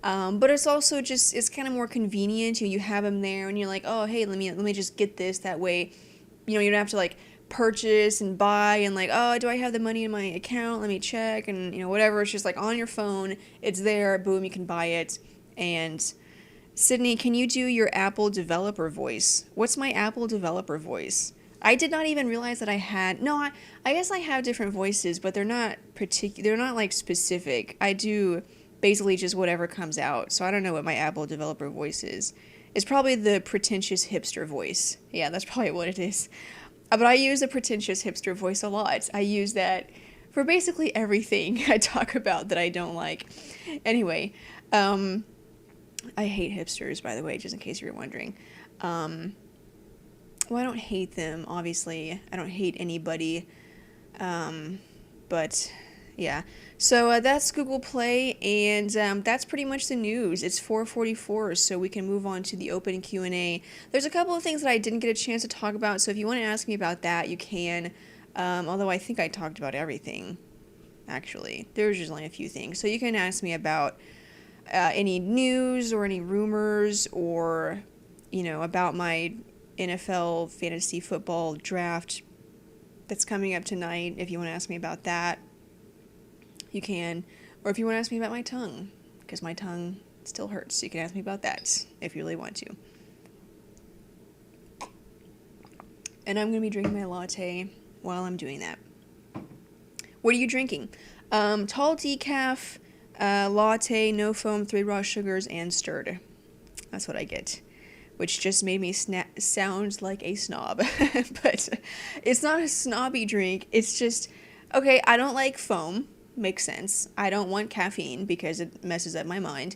but it's also just, it's kind of more convenient. You have them there, and you're like, oh, hey, let me just get this. That way, you don't have to like purchase and buy and like, oh, do I have the money in my account? Let me check, and whatever. It's just like on your phone. It's there. Boom, you can buy it, and Sydney, can you do your Apple developer voice? What's my Apple developer voice? I did not even realize that I had. No, I guess I have different voices, but they're not particular. They're not like specific. I do basically just whatever comes out. So I don't know what my Apple developer voice is. It's probably the pretentious hipster voice. Yeah, that's probably what it is. But I use the pretentious hipster voice a lot. I use that for basically everything I talk about that I don't like. Anyway, I hate hipsters, by the way, just in case you were wondering. Well, I don't hate them, obviously. I don't hate anybody. But, yeah. So that's Google Play, and that's pretty much the news. It's 4:44, so we can move on to the open Q&A. There's a couple of things that I didn't get a chance to talk about, so if you want to ask me about that, you can. Although I think I talked about everything, actually. There's just only a few things. So you can ask me about any news or any rumors or, about my NFL fantasy football draft that's coming up tonight. If you want to ask me about that, you can. Or if you want to ask me about my tongue, because my tongue still hurts, you can ask me about that if you really want to. And I'm going to be drinking my latte while I'm doing that. What are you drinking? Tall decaf, latte, no foam, 3 raw sugars, and stirred. That's what I get. Which just made me sound like a snob. But it's not a snobby drink. It's just, okay, I don't like foam. Makes sense. I don't want caffeine because it messes up my mind.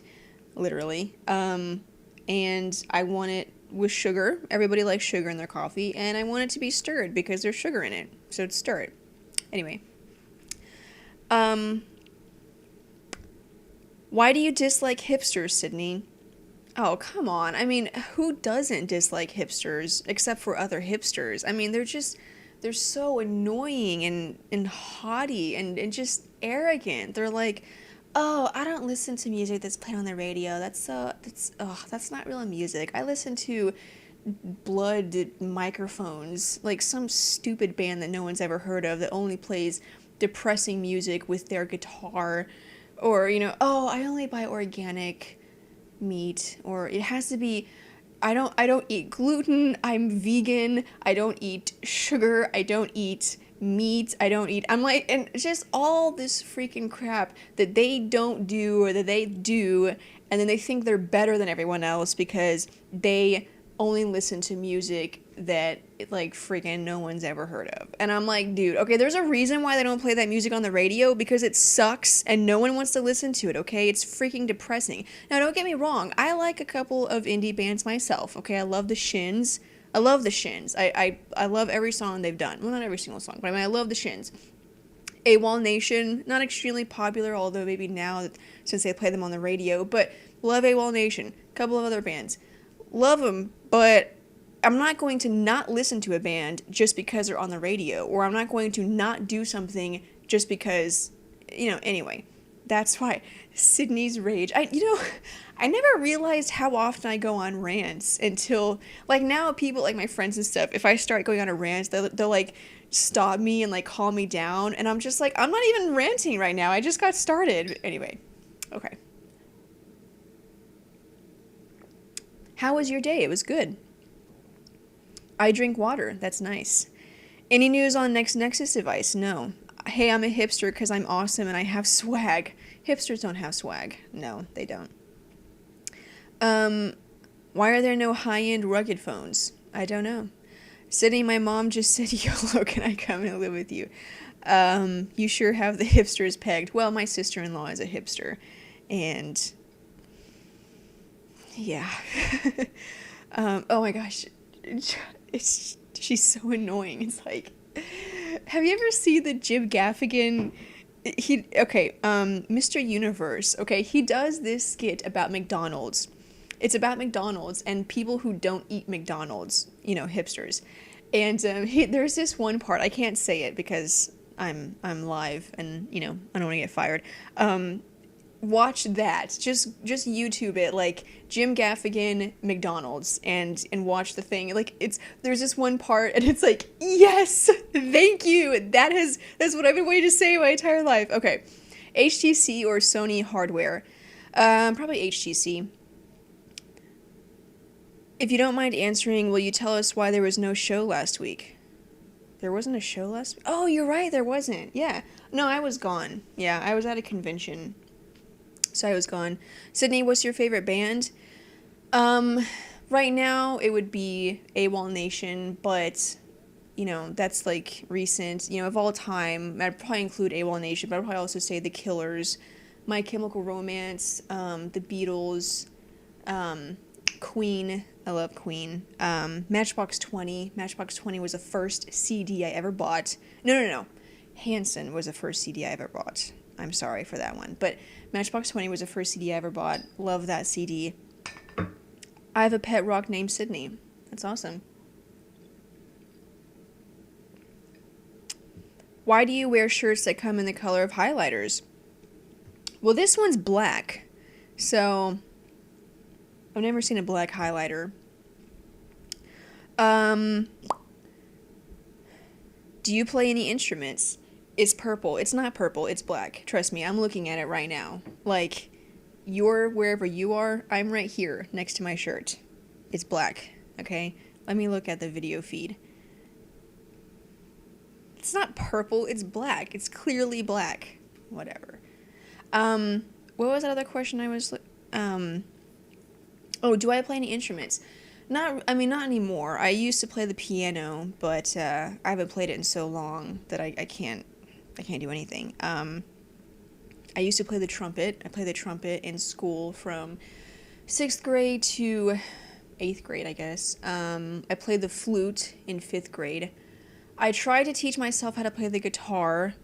Literally. And I want it with sugar. Everybody likes sugar in their coffee. And I want it to be stirred because there's sugar in it. So it's stirred. Anyway. Why do you dislike hipsters, Sydney? Oh, come on. I mean, who doesn't dislike hipsters except for other hipsters? I mean, they're so annoying and haughty and just arrogant. They're like, oh, I don't listen to music that's played on the radio. That's not real music. I listen to blood microphones, like some stupid band that no one's ever heard of that only plays depressing music with their guitar. Or, oh, I only buy organic meat, or it has to be, I don't eat gluten, I'm vegan, I don't eat sugar, I don't eat meat, I'm like, and just all this freaking crap that they don't do or that they do, and then they think they're better than everyone else because they only listen to music that like freaking no one's ever heard of. And I'm like, dude, okay, there's a reason why they don't play that music on the radio, because it sucks and no one wants to listen to it, okay? It's freaking depressing. Now, don't get me wrong, I like a couple of indie bands myself, okay? I love the Shins. I love every song they've done. Well, not every single song, but I mean, I love the Shins. AWOL Nation, not extremely popular, although maybe now since they play them on the radio, but love AWOL Nation. A couple of other bands. Love them, but I'm not going to not listen to a band just because they're on the radio, or I'm not going to not do something just because, anyway. That's why Sydney's rage. I never realized how often I go on rants until, like, now people, like my friends and stuff, if I start going on a rant, they'll like, stop me and, like, calm me down, and I'm just like, I'm not even ranting right now. I just got started. Anyway, okay. How was your day? It was good. I drink water. That's nice. Any news on next Nexus device? No. Hey, I'm a hipster because I'm awesome and I have swag. Hipsters don't have swag. No, they don't. Why are there no high-end rugged phones? I don't know. Sydney, my mom just said, YOLO, can I come and live with you? You sure have the hipsters pegged. Well, my sister-in-law is a hipster. And yeah. Oh my gosh. She's so annoying. It's like, have you ever seen the Jim Gaffigan? Mr. Universe. Okay, he does this skit about McDonald's. It's about McDonald's and people who don't eat McDonald's. Hipsters. And there's this one part. I can't say it because I'm live and I don't want to get fired. Watch that. Just YouTube it, like Jim Gaffigan McDonald's, and watch the thing. Like there's this one part and it's like, yes, thank you. That's what I've been waiting to say my entire life. Okay. HTC or Sony hardware? Probably HTC. If you don't mind answering, will you tell us why there was no show last week? There wasn't a show last week? Oh, you're right, there wasn't. Yeah. No, I was gone. Yeah, I was at a convention. So I was gone. Sydney, what's your favorite band? Um, right now it would be AWOL Nation, but that's like recent. Of all time, I'd probably include AWOL Nation, but I'd probably also say The Killers, My Chemical Romance, The Beatles, Queen. I love Queen. Matchbox 20. Matchbox 20 was the first CD I ever bought. No. Hanson was the first CD I ever bought. I'm sorry for that one. But Matchbox 20 was the first CD I ever bought. Love that CD. I have a pet rock named Sydney. That's awesome. Why do you wear shirts that come in the color of highlighters? Well, this one's black. So, I've never seen a black highlighter. Do you play any instruments? It's purple. It's not purple. It's black. Trust me, I'm looking at it right now. Like, you're wherever you are, I'm right here next to my shirt. It's black, okay? Let me look at the video feed. It's not purple, it's black. It's clearly black. Whatever. What was that other question I was... Oh, do I play any instruments? Not anymore. I used to play the piano, but I haven't played it in so long that I can't do anything. I used to play the trumpet. I played the trumpet in school from 6th grade to 8th grade, I guess. I played the flute in 5th grade. I tried to teach myself how to play the guitar.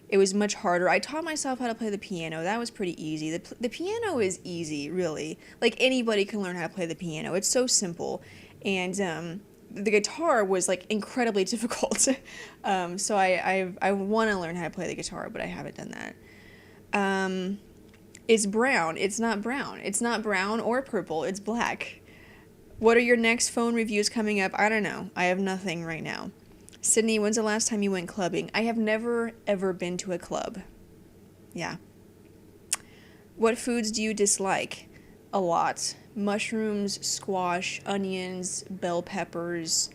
It was much harder. I taught myself how to play the piano. That was pretty easy. The piano is easy, really. Like, anybody can learn how to play the piano. It's so simple. And the guitar was, like, incredibly difficult. So I want to learn how to play the guitar, but I haven't done that. It's brown. It's not brown. It's not brown or purple. It's black. What are your next phone reviews coming up? I don't know. I have nothing right now. Sydney, when's the last time you went clubbing? I have never, ever been to a club. Yeah. What foods do you dislike? A lot. Mushrooms, squash, onions, bell peppers,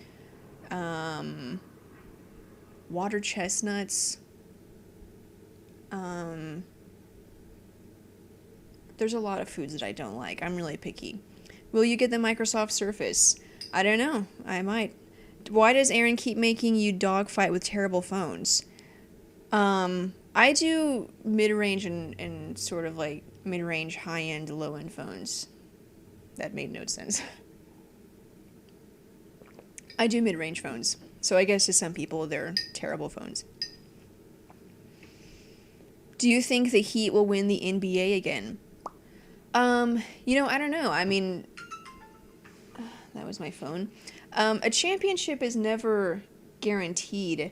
water chestnuts. There's a lot of foods that I don't like. I'm really picky. Will you get the Microsoft Surface? I don't know. I might. Why does Aaron keep making you dogfight with terrible phones? I do mid-range and sort of like mid-range, high-end, low-end phones. That made no sense. I do mid-range phones. So I guess to some people, they're terrible phones. Do you think the Heat will win the NBA again? I don't know. I mean, that was my phone. A championship is never guaranteed.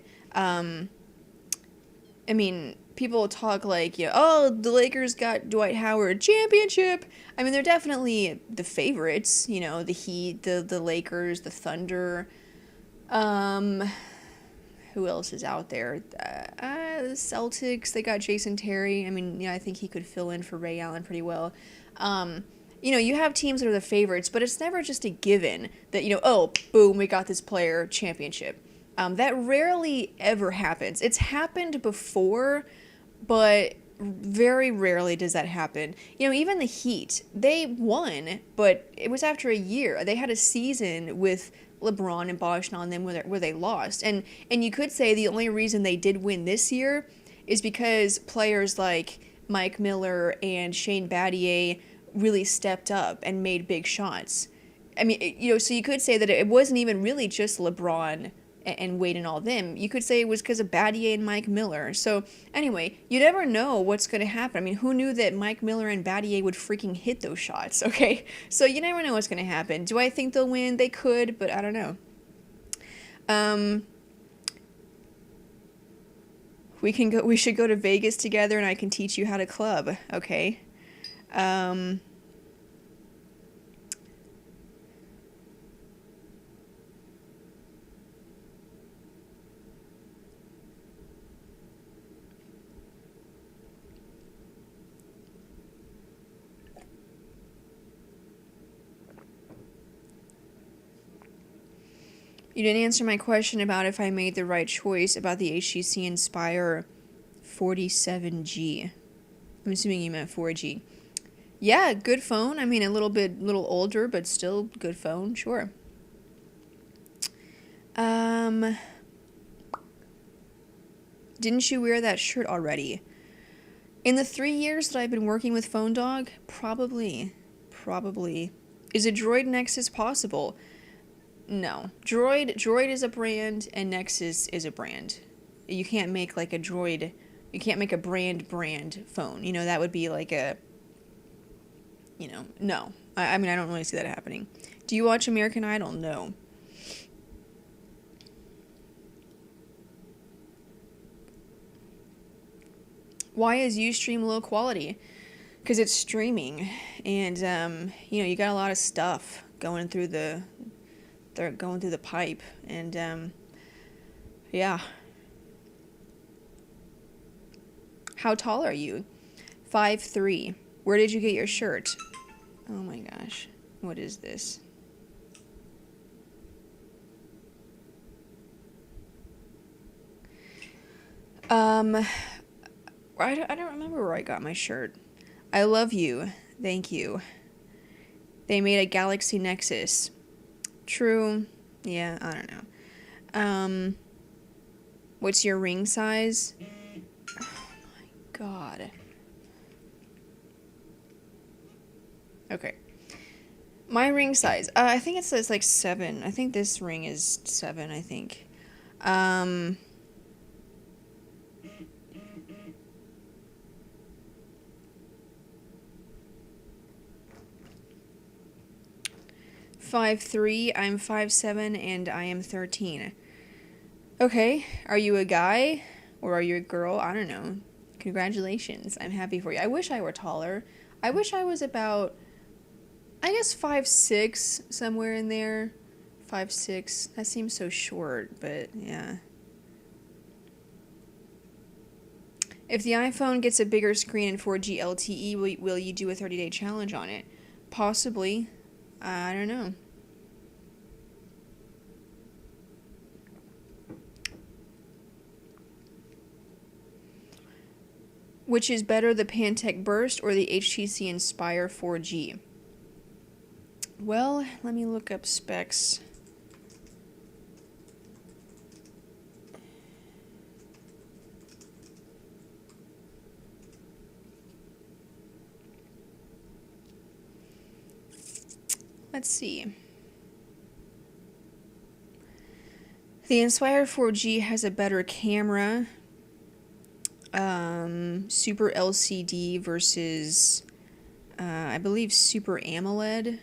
People talk like, oh, the Lakers got Dwight Howard championship. I mean, they're definitely the favorites, the Heat, the Lakers, the Thunder. Who else is out there? The Celtics, they got Jason Terry. I mean, I think he could fill in for Ray Allen pretty well. You have teams that are the favorites, but it's never just a given that, oh, boom, we got this player, championship. That rarely ever happens. It's happened before, but very rarely does that happen. Even the Heat, they won, but it was after a year. They had a season with LeBron and Bosh on them where they lost. And you could say the only reason they did win this year is because players like Mike Miller and Shane Battier really stepped up and made big shots. I mean, so you could say that it wasn't even really just LeBron and Wade and all them. You could say it was because of Battier and Mike Miller. So anyway, you never know what's going to happen. I mean, who knew that Mike Miller and Battier would freaking hit those shots, okay? So you never know what's going to happen. Do I think they'll win? They could, but I don't know. We should go to Vegas together and I can teach you how to club, okay? You didn't answer my question about if I made the right choice about the HTC Inspire 47G. I'm assuming you meant 4G. Yeah, good phone. I mean, a little older, but still good phone, sure. Didn't you wear that shirt already? In the 3 years that I've been working with Phone Dog, probably. Is a Droid Nexus possible? No. Droid is a brand, and Nexus is a brand. You can't make like a Droid, you can't make a brand phone. You know, that would be like a, you know, no. I mean, I don't really see that happening. Do you watch American Idol? No. Why is Ustream low quality? Because it's streaming, and you know, you got a lot of stuff going through the pipe, and yeah. How tall are you? 5'3". Where did you get your shirt? Oh my gosh, what is this? I don't remember where I got my shirt. I love you. Thank you. They made a Galaxy Nexus. True. Yeah, I don't know. What's your ring size? Oh my god. Okay. My ring size. I think it says like 7. I think this ring is 7, I think. 5'3", I'm 5'7", and I am 13. Okay, are you a guy or are you a girl? I don't know. Congratulations, I'm happy for you. I wish I were taller. I wish I was about, I guess 5'6", somewhere in there. 5'6", that seems so short, but yeah. If the iPhone gets a bigger screen in 4G LTE, will you do a 30-day challenge on it? Possibly. I don't know. Which is better, the Pantech Burst or the HTC Inspire 4G? Well, let me look up specs. Let's see. The Inspire 4G has a better camera. Super LCD versus, I believe, Super AMOLED.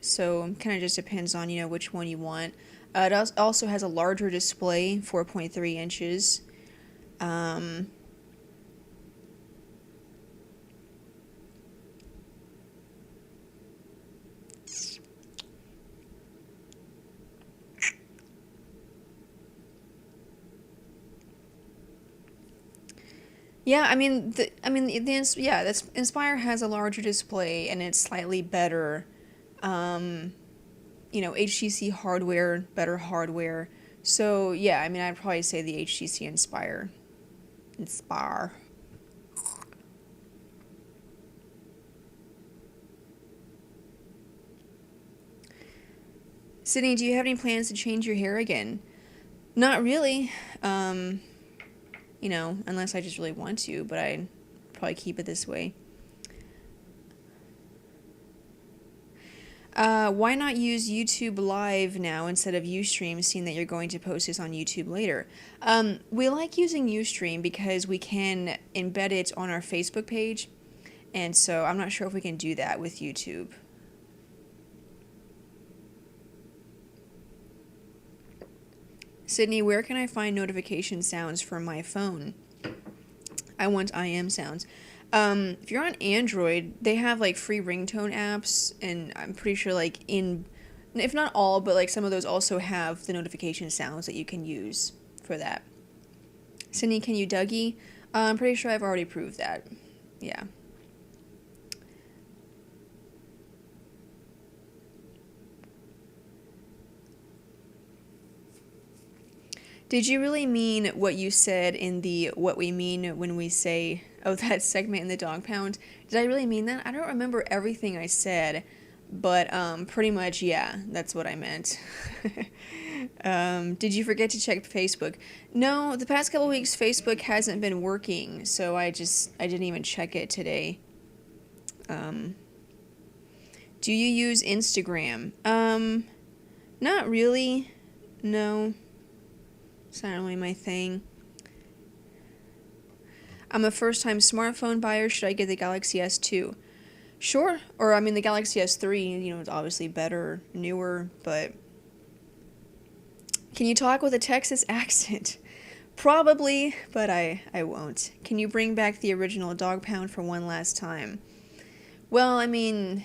So it kind of just depends on, you know, which one you want. It also has a larger display, 4.3 inches. Yeah, the Inspire has a larger display and it's slightly better, you know, HTC hardware, better hardware. So yeah, I mean, I'd probably say the HTC Inspire. Sydney, do you have any plans to change your hair again? Not really. You know, unless I just really want to, but I'd probably keep it this way. Why not use YouTube Live now instead of Ustream, seeing that you're going to post this on YouTube later? We like using Ustream because we can embed it on our Facebook page, and so I'm not sure if we can do that with YouTube. Sydney, where can I find notification sounds for my phone? I want IM sounds. If you're on Android, they have like free ringtone apps, and I'm pretty sure like if not all, but like some of those also have the notification sounds that you can use for that. Sydney, can you Dougie? I'm pretty sure I've already proved that. Yeah. Did you really mean what you said in the what we mean when we say, oh, that segment in the dog pound? Did I really mean that? I don't remember everything I said, but pretty much, yeah, that's what I meant. Did you forget to check Facebook? No, the past couple weeks Facebook hasn't been working, so I didn't even check it today. Do you use Instagram? Not really. No. It's not really my thing. I'm a first-time smartphone buyer. Should I get the Galaxy S2? Sure. Or, I mean, the Galaxy S3, is obviously better, newer, but... Can you talk with a Texas accent? Probably, but I won't. Can you bring back the original dog pound for one last time? Well, I mean,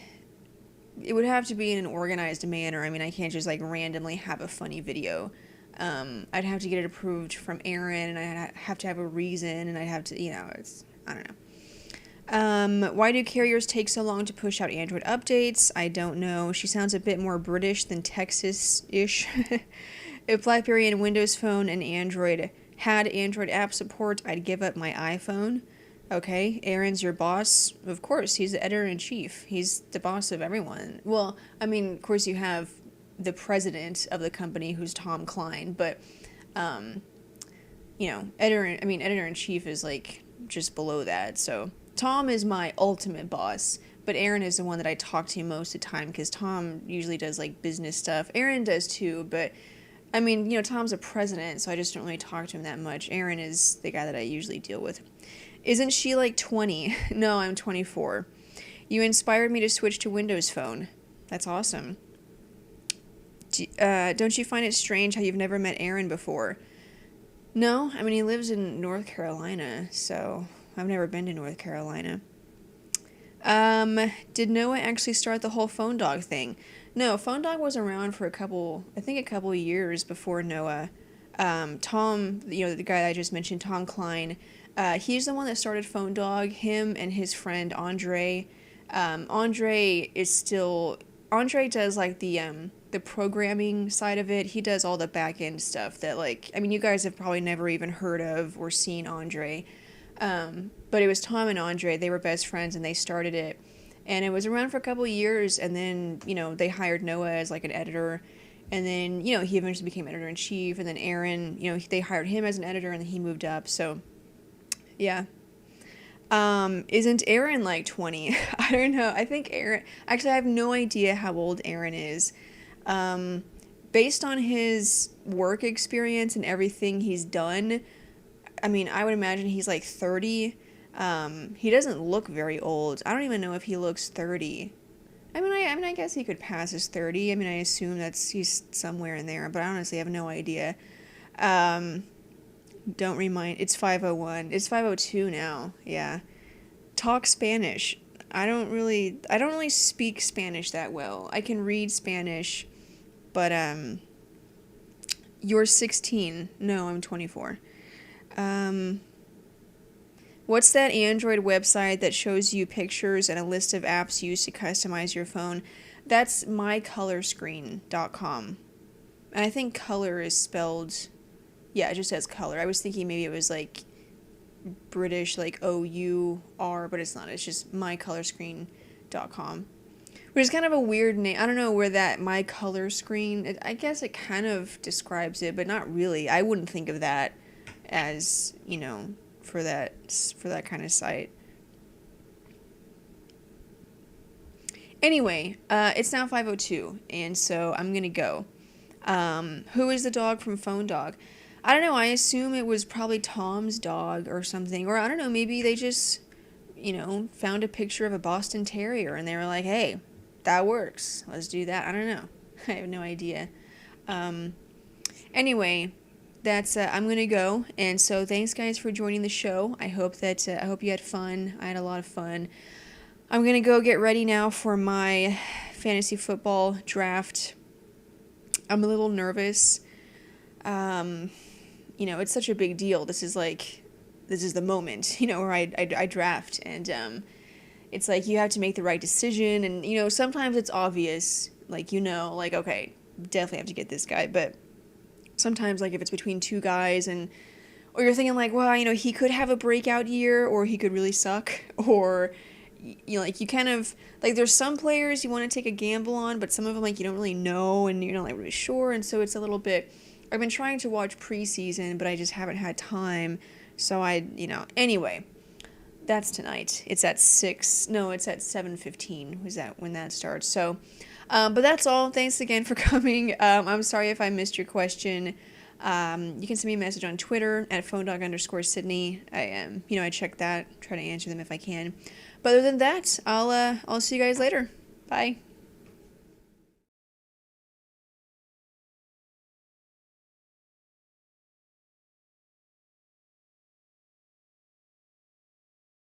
it would have to be in an organized manner. I mean, I can't just, randomly have a funny video. I'd have to get it approved from Aaron, and I'd have to have a reason, and I'd have to, I don't know. Why do carriers take so long to push out Android updates? I don't know. She sounds a bit more British than Texas-ish. If BlackBerry and Windows Phone and Android had Android app support, I'd give up my iPhone. Okay, Aaron's your boss. Of course, he's the editor-in-chief. He's the boss of everyone. Well, I mean, of course you have the president of the company, who's Tom Klein, but, editor-in-chief is, just below that, so... Tom is my ultimate boss, but Aaron is the one that I talk to most of the time, because Tom usually does, business stuff. Aaron does too, but... I mean, Tom's a president, so I just don't really talk to him that much. Aaron is the guy that I usually deal with. Isn't she 20? No, I'm 24. You inspired me to switch to Windows Phone. That's awesome. Don't you find it strange how you've never met Aaron before? No, I mean, he lives in North Carolina, so I've never been to North Carolina. Did Noah actually start the whole Phone Dog thing? No, Phone Dog was around for a couple of years before Noah. Tom, the guy I just mentioned, Tom Klein, he's the one that started Phone Dog. Him and his friend Andre. Andre does the programming side of it. He does all the back end stuff that you guys have probably never even heard of or seen Andre. But it was Tom and Andre. They were best friends and they started it. And it was around for a couple of years, and then, they hired Noah as, an editor, and then, he eventually became editor-in-chief, and then Aaron, they hired him as an editor, and then he moved up, so, yeah. Isn't Aaron, 20? I don't know, I think Aaron, actually, I have no idea how old Aaron is. Based on his work experience and everything he's done, I mean, I would imagine he's, 30. He doesn't look very old. I don't even know if he looks 30. I guess he could pass his 30. I assume he's somewhere in there, but I honestly have no idea. Don't remind, it's 5:01. It's 5:02 now. Yeah. Talk Spanish. I don't really speak Spanish that well. I can read Spanish, but, you're 16. No, I'm 24. What's that Android website that shows you pictures and a list of apps used to customize your phone? That's mycolorscreen.com. And I think color is spelled... Yeah, it just says color. I was thinking maybe it was British, O-U-R, but it's not. It's just mycolorscreen.com. Which is kind of a weird name. I don't know where that mycolorscreen... I guess it kind of describes it, but not really. I wouldn't think of that as, for that kind of site. Anyway, it's now 5:02, and so I'm gonna go. Who is the dog from Phone Dog? I don't know, I assume it was probably Tom's dog or something, or I don't know, maybe they just, found a picture of a Boston Terrier, and they were like, hey, that works, let's do that. I don't know. I have no idea. Anyway, that's I'm gonna go, and so thanks guys for joining the show. I hope you had fun. I had a lot of fun. I'm gonna go get ready now for my fantasy football draft. I'm a little nervous. It's such a big deal. This is the moment, where I draft, and it's you have to make the right decision, and sometimes it's obvious, okay, definitely have to get this guy, but sometimes, like, if it's between two guys and, or you're thinking, like, well, he could have a breakout year, or he could really suck, or, like, you kind of, like, there's some players you want to take a gamble on, but some of them, like, you don't really know, and you're not, like, really sure, and so it's a little bit, I've been trying to watch preseason, but I just haven't had time, so anyway, that's tonight. It's at 7:15, was that when that starts, so, but that's all. Thanks again for coming. I'm sorry if I missed your question. You can send me a message on Twitter at phonedog_Sydney. I check that, try to answer them if I can. But other than that, I'll see you guys later. Bye.